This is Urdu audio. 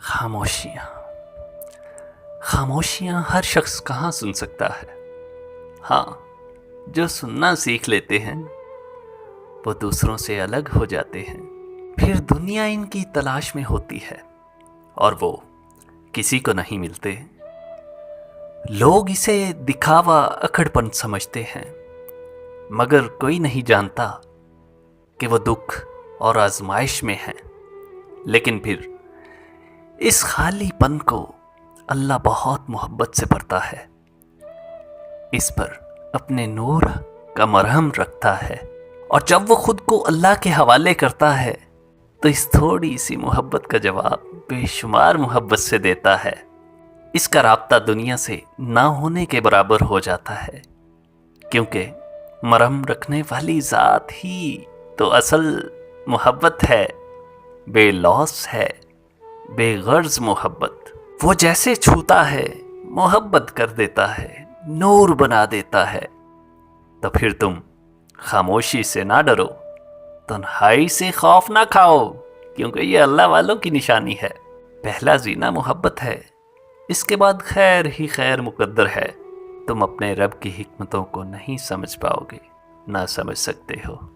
خاموشیاں خاموشیاں ہر شخص کہاں سن سکتا ہے۔ ہاں، جو سننا سیکھ لیتے ہیں وہ دوسروں سے الگ ہو جاتے ہیں۔ پھر دنیا ان کی تلاش میں ہوتی ہے اور وہ کسی کو نہیں ملتے۔ لوگ اسے دکھاوا اکڑ پن سمجھتے ہیں، مگر کوئی نہیں جانتا کہ وہ دکھ اور آزمائش میں ہیں۔ لیکن پھر اس خالی پن کو اللہ بہت محبت سے بھرتا ہے، اس پر اپنے نور کا مرہم رکھتا ہے، اور جب وہ خود کو اللہ کے حوالے کرتا ہے تو اس تھوڑی سی محبت کا جواب بے شمار محبت سے دیتا ہے۔ اس کا رابطہ دنیا سے نہ ہونے کے برابر ہو جاتا ہے، کیونکہ مرہم رکھنے والی ذات ہی تو اصل محبت ہے، بے لوث ہے، بے غرض محبت۔ وہ جیسے چھوتا ہے محبت کر دیتا ہے، نور بنا دیتا ہے۔ تو پھر تم خاموشی سے نہ ڈرو، تنہائی سے خوف نہ کھاؤ، کیونکہ یہ اللہ والوں کی نشانی ہے۔ پہلا زینہ محبت ہے، اس کے بعد خیر ہی خیر مقدر ہے۔ تم اپنے رب کی حکمتوں کو نہیں سمجھ پاؤ گے، نہ سمجھ سکتے ہو۔